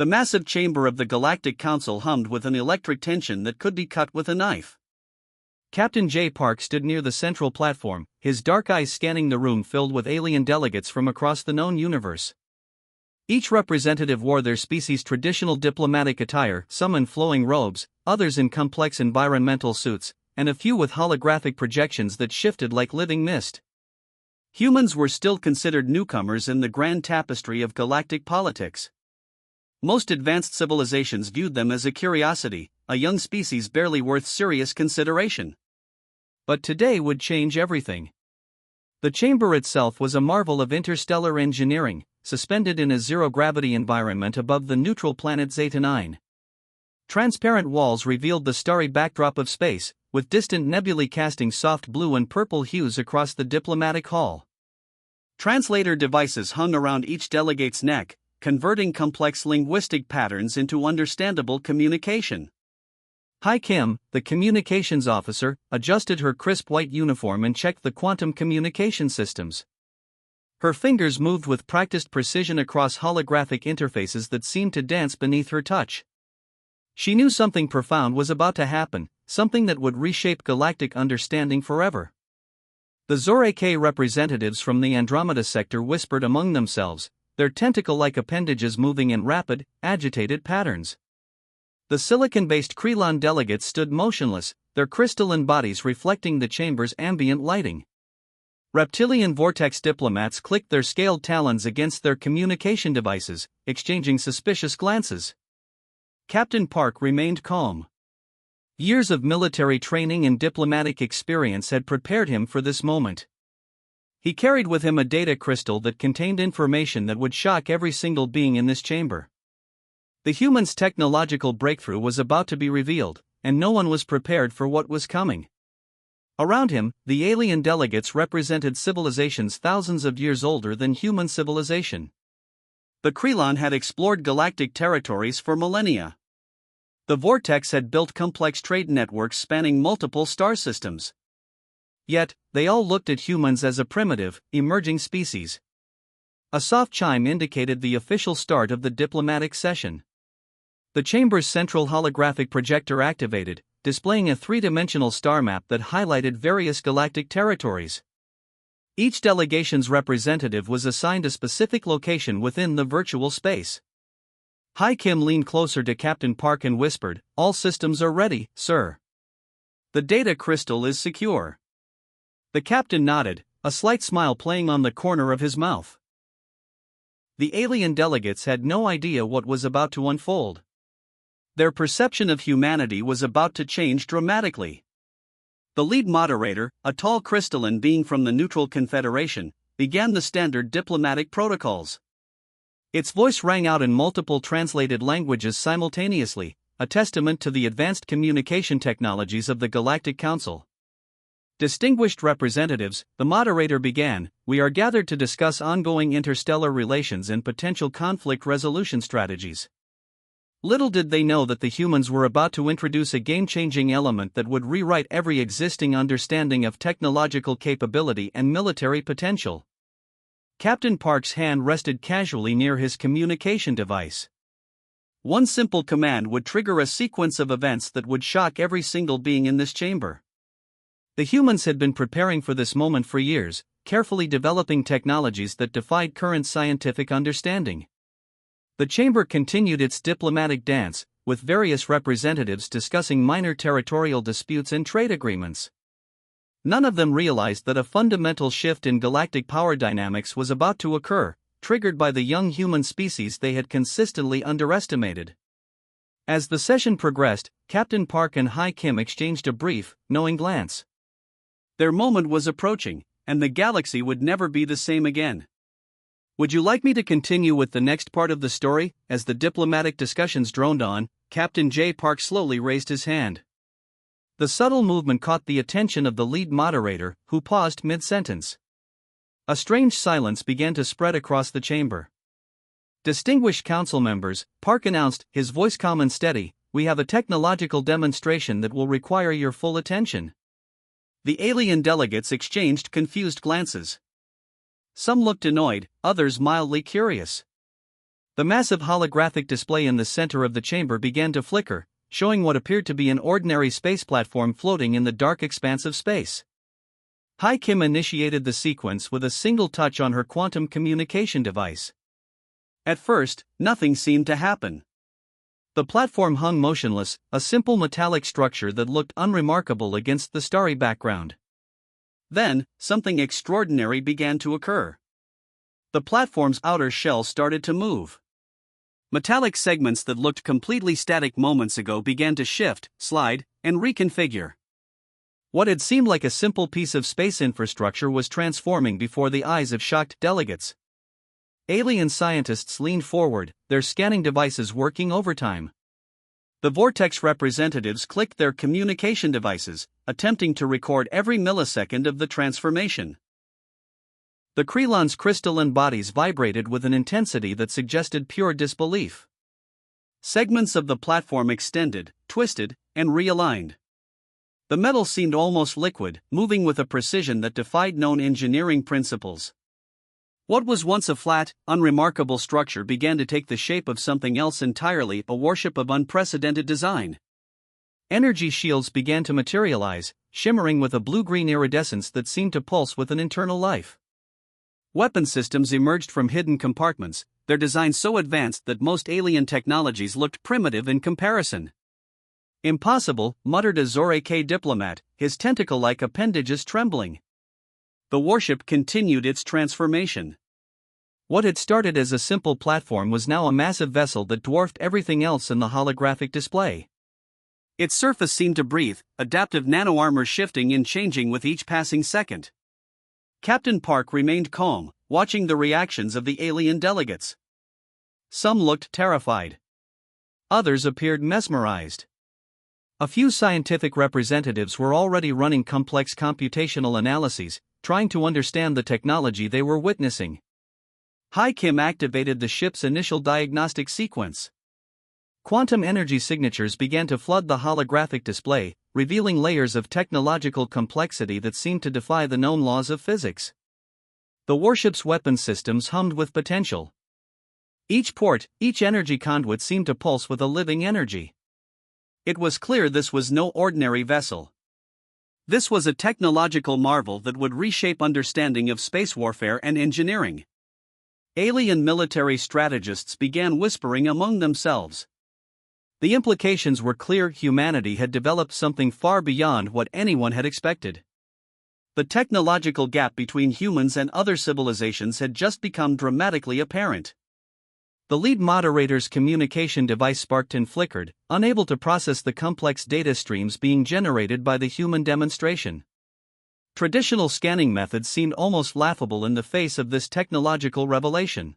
The massive chamber of the Galactic Council hummed with an electric tension that could be cut with a knife. Captain J. Park stood near the central platform, his dark eyes scanning the room filled with alien delegates from across the known universe. Each representative wore their species' traditional diplomatic attire, some in flowing robes, others in complex environmental suits, and a few with holographic projections that shifted like living mist. Humans were still considered newcomers in the grand tapestry of galactic politics. Most advanced civilizations viewed them as a curiosity, a young species barely worth serious consideration. But today would change everything. The chamber itself was a marvel of interstellar engineering, suspended in a zero-gravity environment above the neutral planet Zeta 9. Transparent walls revealed the starry backdrop of space, with distant nebulae casting soft blue and purple hues across the diplomatic hall. Translator devices hung around each delegate's neck, converting complex linguistic patterns into understandable communication. Hai Kim, the communications officer, adjusted her crisp white uniform and checked the quantum communication systems. Her fingers moved with practiced precision across holographic interfaces that seemed to dance beneath her touch. She knew something profound was about to happen, something that would reshape galactic understanding forever. The Zorake representatives from the Andromeda sector whispered among themselves, their tentacle-like appendages moving in rapid, agitated patterns. The silicon-based Krylon delegates stood motionless, their crystalline bodies reflecting the chamber's ambient lighting. Reptilian vortex diplomats clicked their scaled talons against their communication devices, exchanging suspicious glances. Captain Park remained calm. Years of military training and diplomatic experience had prepared him for this moment. He carried with him a data crystal that contained information that would shock every single being in this chamber. The humans' technological breakthrough was about to be revealed, and no one was prepared for what was coming. Around him, the alien delegates represented civilizations thousands of years older than human civilization. The Krylon had explored galactic territories for millennia. The Vortex had built complex trade networks spanning multiple star systems. Yet, they all looked at humans as a primitive, emerging species. A soft chime indicated the official start of the diplomatic session. The chamber's central holographic projector activated, displaying a three-dimensional star map that highlighted various galactic territories. Each delegation's representative was assigned a specific location within the virtual space. Hai Kim leaned closer to Captain Park and whispered, "All systems are ready, sir. The data crystal is secure." The captain nodded, a slight smile playing on the corner of his mouth. The alien delegates had no idea what was about to unfold. Their perception of humanity was about to change dramatically. The lead moderator, a tall crystalline being from the Neutral Confederation, began the standard diplomatic protocols. Its voice rang out in multiple translated languages simultaneously, a testament to the advanced communication technologies of the Galactic Council. Distinguished representatives, the moderator began, we are gathered to discuss ongoing interstellar relations and potential conflict resolution strategies. Little did they know that the humans were about to introduce a game-changing element that would rewrite every existing understanding of technological capability and military potential. Captain Park's hand rested casually near his communication device. One simple command would trigger a sequence of events that would shock every single being in this chamber. The humans had been preparing for this moment for years, carefully developing technologies that defied current scientific understanding. The chamber continued its diplomatic dance, with various representatives discussing minor territorial disputes and trade agreements. None of them realized that a fundamental shift in galactic power dynamics was about to occur, triggered by the young human species they had consistently underestimated. As the session progressed, Captain Park and Hai Kim exchanged a brief, knowing glance. Their moment was approaching, and the galaxy would never be the same again. Would you like me to continue with the next part of the story? As the diplomatic discussions droned on, Captain J. Park slowly raised his hand. The subtle movement caught the attention of the lead moderator, who paused mid-sentence. A strange silence began to spread across the chamber. Distinguished council members, Park announced, his voice calm and steady, we have a technological demonstration that will require your full attention. The alien delegates exchanged confused glances. Some looked annoyed, others mildly curious. The massive holographic display in the center of the chamber began to flicker, showing what appeared to be an ordinary space platform floating in the dark expanse of space. Hai Kim initiated the sequence with a single touch on her quantum communication device. At first, nothing seemed to happen. The platform hung motionless, a simple metallic structure that looked unremarkable against the starry background. Then, something extraordinary began to occur. The platform's outer shell started to move. Metallic segments that looked completely static moments ago began to shift, slide, and reconfigure. What had seemed like a simple piece of space infrastructure was transforming before the eyes of shocked delegates. Alien scientists leaned forward, their scanning devices working overtime. The Vortex representatives clicked their communication devices, attempting to record every millisecond of the transformation. The Krylon's crystalline bodies vibrated with an intensity that suggested pure disbelief. Segments of the platform extended, twisted, and realigned. The metal seemed almost liquid, moving with a precision that defied known engineering principles. What was once a flat, unremarkable structure began to take the shape of something else entirely, a warship of unprecedented design. Energy shields began to materialize, shimmering with a blue-green iridescence that seemed to pulse with an internal life. Weapon systems emerged from hidden compartments, their design so advanced that most alien technologies looked primitive in comparison. "Impossible," muttered a Zorek diplomat, his tentacle-like appendages trembling. The warship continued its transformation. What had started as a simple platform was now a massive vessel that dwarfed everything else in the holographic display. Its surface seemed to breathe, adaptive nanoarmor shifting and changing with each passing second. Captain Park remained calm, watching the reactions of the alien delegates. Some looked terrified. Others appeared mesmerized. A few scientific representatives were already running complex computational analyses, trying to understand the technology they were witnessing. Hai Kim activated the ship's initial diagnostic sequence. Quantum energy signatures began to flood the holographic display, revealing layers of technological complexity that seemed to defy the known laws of physics. The warship's weapon systems hummed with potential. Each port, each energy conduit seemed to pulse with a living energy. It was clear this was no ordinary vessel. This was a technological marvel that would reshape understanding of space warfare and engineering. Alien military strategists began whispering among themselves. The implications were clear: humanity had developed something far beyond what anyone had expected. The technological gap between humans and other civilizations had just become dramatically apparent. The lead moderator's communication device sparked and flickered, unable to process the complex data streams being generated by the human demonstration. Traditional scanning methods seemed almost laughable in the face of this technological revelation.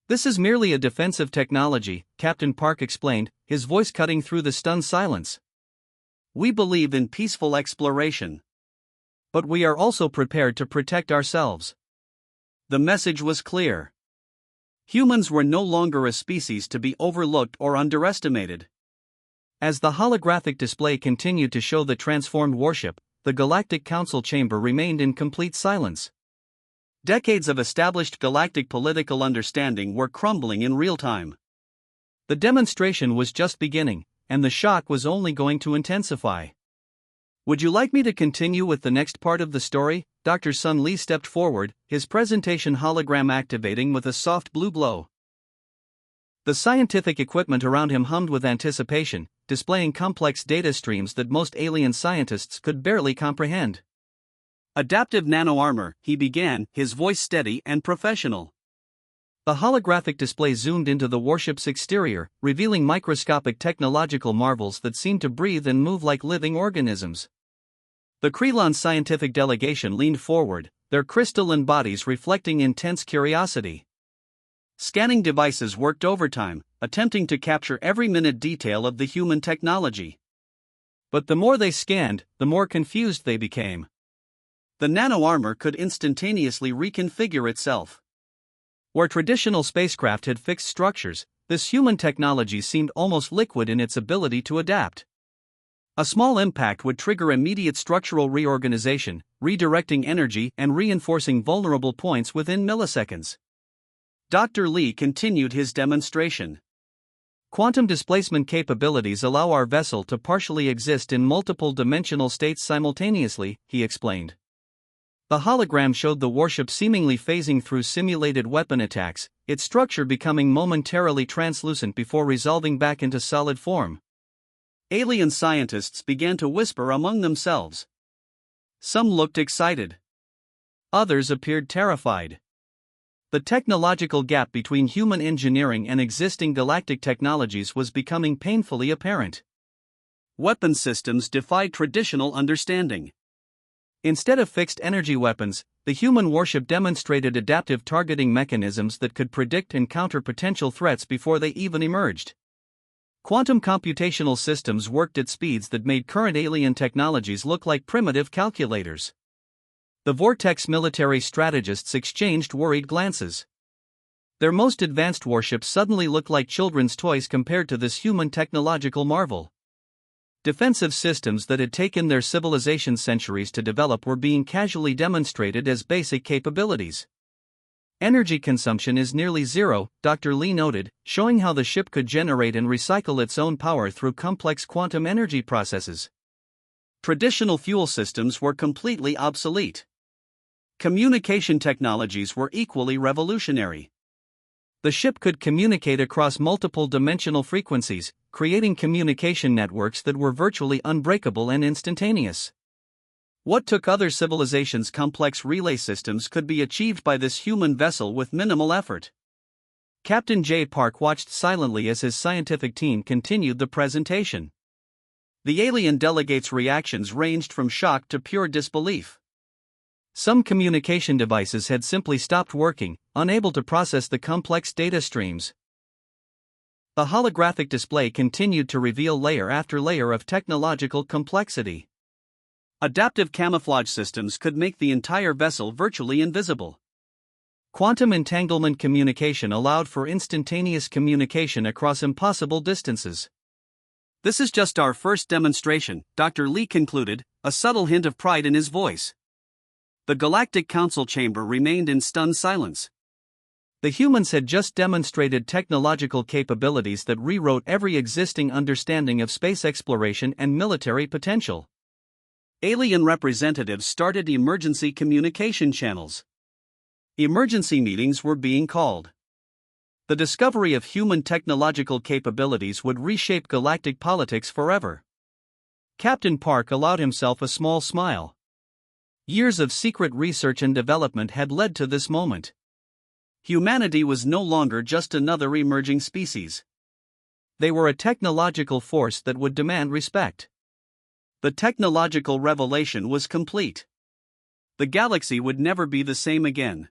"This is merely a defensive technology," Captain Park explained, his voice cutting through the stunned silence. "We believe in peaceful exploration. But we are also prepared to protect ourselves." The message was clear. Humans were no longer a species to be overlooked or underestimated. As the holographic display continued to show the transformed warship, the Galactic Council chamber remained in complete silence. Decades of established galactic political understanding were crumbling in real time. The demonstration was just beginning, and the shock was only going to intensify. "Would you like me to continue with the next part of the story?" Dr. Sun Lee stepped forward, his presentation hologram activating with a soft blue glow. The scientific equipment around him hummed with anticipation, displaying complex data streams that most alien scientists could barely comprehend. "Adaptive nanoarmor," he began, his voice steady and professional. The holographic display zoomed into the warship's exterior, revealing microscopic technological marvels that seemed to breathe and move like living organisms. The Krylon scientific delegation leaned forward, their crystalline bodies reflecting intense curiosity. Scanning devices worked overtime, attempting to capture every minute detail of the human technology. But the more they scanned, the more confused they became. The nanoarmor could instantaneously reconfigure itself. Where traditional spacecraft had fixed structures, this human technology seemed almost liquid in its ability to adapt. A small impact would trigger immediate structural reorganization, redirecting energy and reinforcing vulnerable points within milliseconds. Dr. Lee continued his demonstration. Quantum displacement capabilities allow our vessel to partially exist in multiple dimensional states simultaneously, he explained. The hologram showed the warship seemingly phasing through simulated weapon attacks, its structure becoming momentarily translucent before resolving back into solid form. Alien scientists began to whisper among themselves. Some looked excited. Others appeared terrified. The technological gap between human engineering and existing galactic technologies was becoming painfully apparent. Weapon systems defied traditional understanding. Instead of fixed energy weapons, the human warship demonstrated adaptive targeting mechanisms that could predict and counter potential threats before they even emerged. Quantum computational systems worked at speeds that made current alien technologies look like primitive calculators. The Vortex military strategists exchanged worried glances. Their most advanced warships suddenly looked like children's toys compared to this human technological marvel. Defensive systems that had taken their civilization centuries to develop were being casually demonstrated as basic capabilities. Energy consumption is nearly zero, Dr. Lee noted, showing how the ship could generate and recycle its own power through complex quantum energy processes. Traditional fuel systems were completely obsolete. Communication technologies were equally revolutionary. The ship could communicate across multiple dimensional frequencies, creating communication networks that were virtually unbreakable and instantaneous. What took other civilizations' complex relay systems could be achieved by this human vessel with minimal effort. Captain J. Park watched silently as his scientific team continued the presentation. The alien delegates' reactions ranged from shock to pure disbelief. Some communication devices had simply stopped working, unable to process the complex data streams. The holographic display continued to reveal layer after layer of technological complexity. Adaptive camouflage systems could make the entire vessel virtually invisible. Quantum entanglement communication allowed for instantaneous communication across impossible distances. This is just our first demonstration, Dr. Lee concluded, a subtle hint of pride in his voice. The Galactic Council chamber remained in stunned silence. The humans had just demonstrated technological capabilities that rewrote every existing understanding of space exploration and military potential. Alien representatives started emergency communication channels. Emergency meetings were being called. The discovery of human technological capabilities would reshape galactic politics forever. Captain Park allowed himself a small smile. Years of secret research and development had led to this moment. Humanity was no longer just another emerging species. They were a technological force that would demand respect. The technological revelation was complete. The galaxy would never be the same again.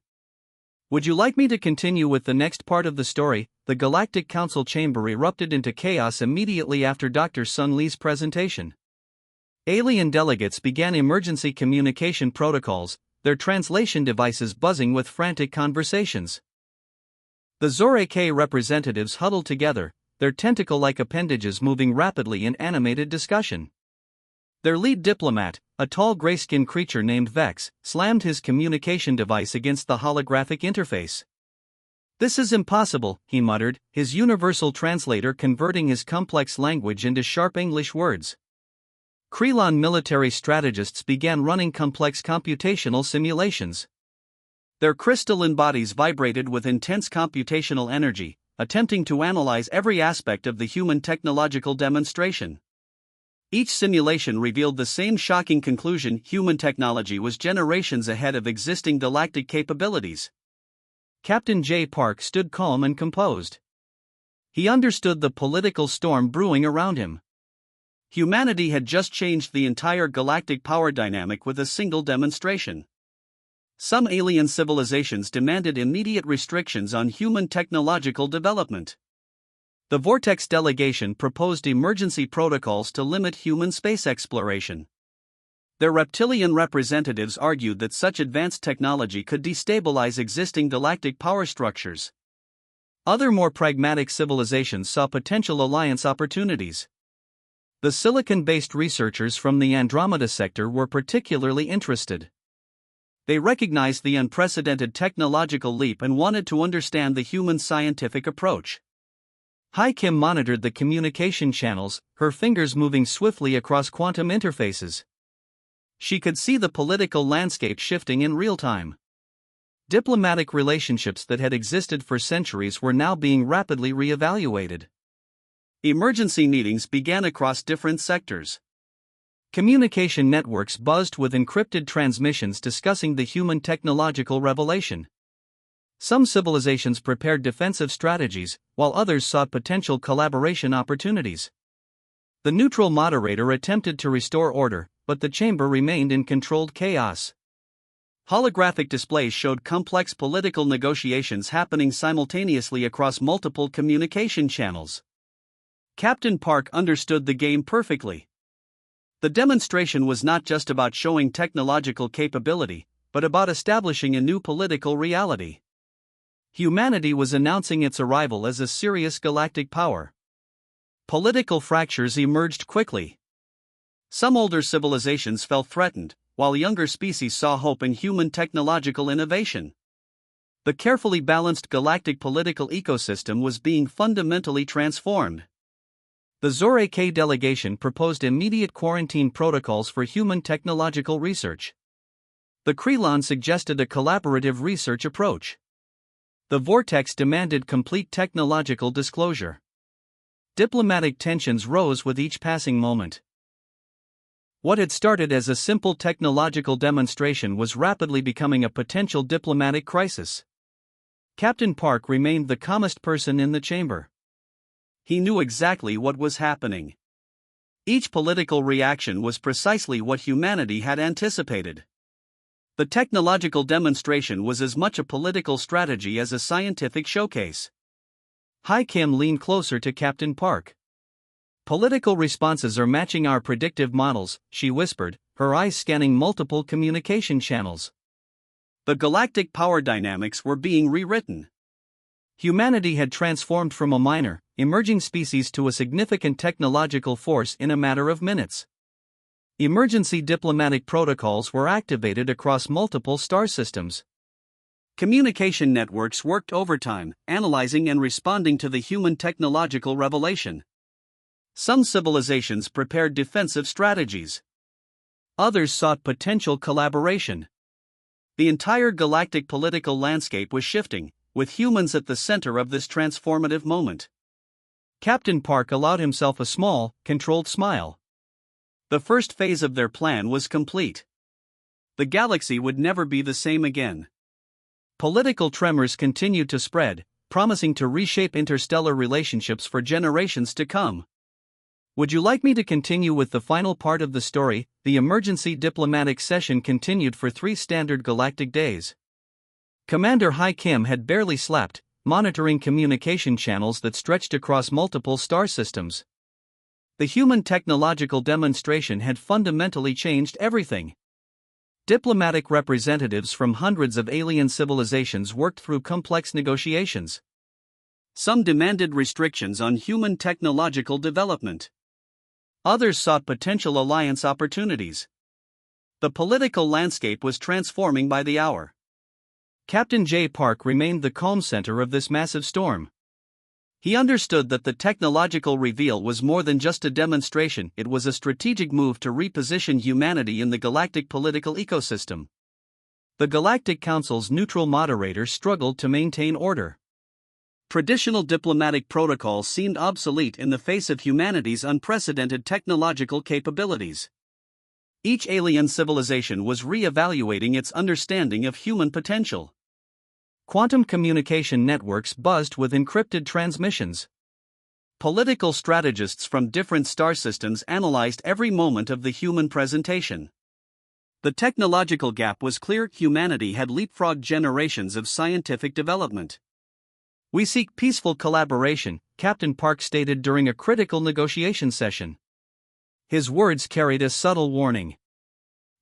Would you like me to continue with the next part of the story? The Galactic Council chamber erupted into chaos immediately after Dr. Sun Lee's presentation. Alien delegates began emergency communication protocols, their translation devices buzzing with frantic conversations. The Zorek representatives huddled together, their tentacle-like appendages moving rapidly in animated discussion. Their lead diplomat, a tall gray-skinned creature named Vex, slammed his communication device against the holographic interface. "This is impossible," he muttered, his universal translator converting his complex language into sharp English words. Krylon military strategists began running complex computational simulations. Their crystalline bodies vibrated with intense computational energy, attempting to analyze every aspect of the human technological demonstration. Each simulation revealed the same shocking conclusion: human technology was generations ahead of existing galactic capabilities. Captain J. Park stood calm and composed. He understood the political storm brewing around him. Humanity had just changed the entire galactic power dynamic with a single demonstration. Some alien civilizations demanded immediate restrictions on human technological development. The Vortex delegation proposed emergency protocols to limit human space exploration. Their reptilian representatives argued that such advanced technology could destabilize existing galactic power structures. Other more pragmatic civilizations saw potential alliance opportunities. The silicon-based researchers from the Andromeda sector were particularly interested. They recognized the unprecedented technological leap and wanted to understand the human scientific approach. Hai Kim monitored the communication channels, her fingers moving swiftly across quantum interfaces. She could see the political landscape shifting in real time. Diplomatic relationships that had existed for centuries were now being rapidly re-evaluated. Emergency meetings began across different sectors. Communication networks buzzed with encrypted transmissions discussing the human technological revelation. Some civilizations prepared defensive strategies, while others sought potential collaboration opportunities. The neutral moderator attempted to restore order, but the chamber remained in controlled chaos. Holographic displays showed complex political negotiations happening simultaneously across multiple communication channels. Captain Park understood the game perfectly. The demonstration was not just about showing technological capability, but about establishing a new political reality. Humanity was announcing its arrival as a serious galactic power. Political fractures emerged quickly. Some older civilizations felt threatened, while younger species saw hope in human technological innovation. The carefully balanced galactic political ecosystem was being fundamentally transformed. The Zorek delegation proposed immediate quarantine protocols for human technological research. The Krelon suggested a collaborative research approach. The Vortex demanded complete technological disclosure. Diplomatic tensions rose with each passing moment. What had started as a simple technological demonstration was rapidly becoming a potential diplomatic crisis. Captain Park remained the calmest person in the chamber. He knew exactly what was happening. Each political reaction was precisely what humanity had anticipated. The technological demonstration was as much a political strategy as a scientific showcase. Hai Kim leaned closer to Captain Park. "Political responses are matching our predictive models," she whispered, her eyes scanning multiple communication channels. The galactic power dynamics were being rewritten. Humanity had transformed from a minor, emerging species to a significant technological force in a matter of minutes. Emergency diplomatic protocols were activated across multiple star systems. Communication networks worked overtime, analyzing and responding to the human technological revelation. Some civilizations prepared defensive strategies. Others sought potential collaboration. The entire galactic political landscape was shifting, with humans at the center of this transformative moment. Captain Park allowed himself a small, controlled smile. The first phase of their plan was complete. The galaxy would never be the same again. Political tremors continued to spread, promising to reshape interstellar relationships for generations to come. Would you like me to continue with the final part of the story? The emergency diplomatic session continued for 3 standard galactic days. Commander Hai Kim had barely slept, monitoring communication channels that stretched across multiple star systems. The human technological demonstration had fundamentally changed everything. Diplomatic representatives from hundreds of alien civilizations worked through complex negotiations. Some demanded restrictions on human technological development. Others sought potential alliance opportunities. The political landscape was transforming by the hour. Captain J. Park remained the calm center of this massive storm. He understood that the technological reveal was more than just a demonstration, it was a strategic move to reposition humanity in the galactic political ecosystem. The Galactic Council's neutral moderator struggled to maintain order. Traditional diplomatic protocols seemed obsolete in the face of humanity's unprecedented technological capabilities. Each alien civilization was re-evaluating its understanding of human potential. Quantum communication networks buzzed with encrypted transmissions. Political strategists from different star systems analyzed every moment of the human presentation. The technological gap was clear: humanity had leapfrogged generations of scientific development. "We seek peaceful collaboration," Captain Park stated during a critical negotiation session. His words carried a subtle warning.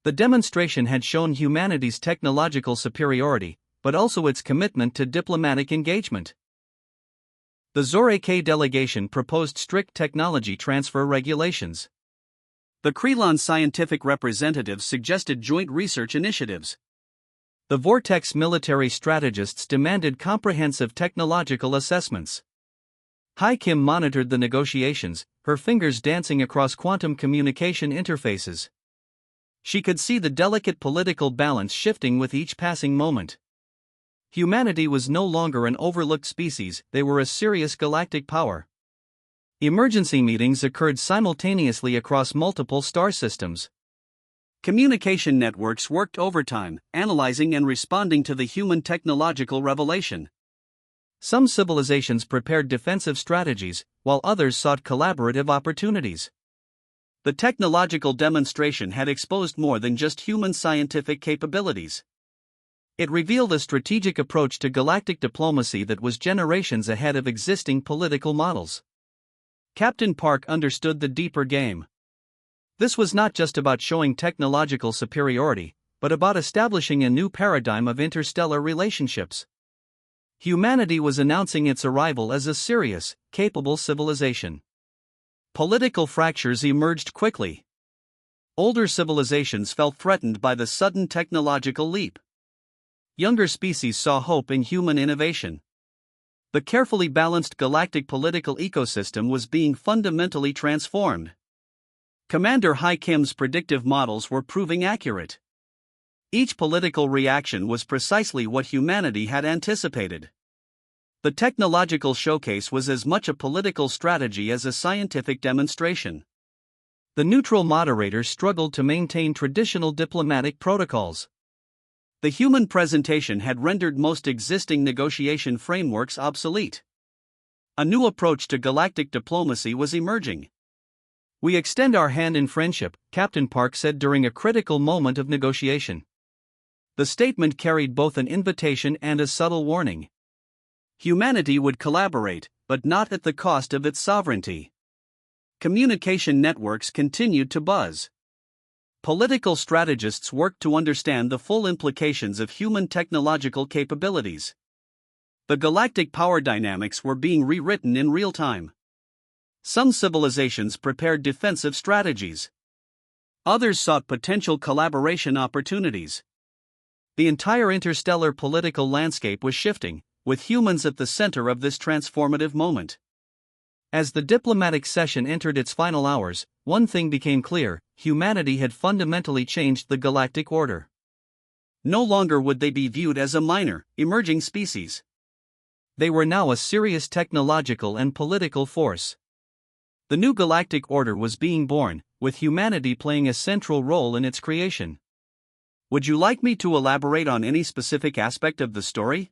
The demonstration had shown humanity's technological superiority, but also its commitment to diplomatic engagement. The Zorek delegation proposed strict technology transfer regulations. The Krelon scientific representatives suggested joint research initiatives. The Vortex military strategists demanded comprehensive technological assessments. Hai Kim monitored the negotiations, her fingers dancing across quantum communication interfaces. She could see the delicate political balance shifting with each passing moment. Humanity was no longer an overlooked species, they were a serious galactic power. Emergency meetings occurred simultaneously across multiple star systems. Communication networks worked overtime, analyzing and responding to the human technological revelation. Some civilizations prepared defensive strategies, while others sought collaborative opportunities. The technological demonstration had exposed more than just human scientific capabilities. It revealed a strategic approach to galactic diplomacy that was generations ahead of existing political models. Captain Park understood the deeper game. This was not just about showing technological superiority, but about establishing a new paradigm of interstellar relationships. Humanity was announcing its arrival as a serious, capable civilization. Political fractures emerged quickly. Older civilizations felt threatened by the sudden technological leap. Younger species saw hope in human innovation. The carefully balanced galactic political ecosystem was being fundamentally transformed. Commander Hai Kim's predictive models were proving accurate. Each political reaction was precisely what humanity had anticipated. The technological showcase was as much a political strategy as a scientific demonstration. The neutral moderator struggled to maintain traditional diplomatic protocols. The human presentation had rendered most existing negotiation frameworks obsolete. A new approach to galactic diplomacy was emerging. "We extend our hand in friendship," Captain Park said during a critical moment of negotiation. The statement carried both an invitation and a subtle warning. Humanity would collaborate, but not at the cost of its sovereignty. Communication networks continued to buzz. Political strategists worked to understand the full implications of human technological capabilities. The galactic power dynamics were being rewritten in real time. Some civilizations prepared defensive strategies. Others sought potential collaboration opportunities. The entire interstellar political landscape was shifting, with humans at the center of this transformative moment. As the diplomatic session entered its final hours, one thing became clear: humanity had fundamentally changed the galactic order. No longer would they be viewed as a minor, emerging species. They were now a serious technological and political force. The new galactic order was being born, with humanity playing a central role in its creation. Would you like me to elaborate on any specific aspect of the story?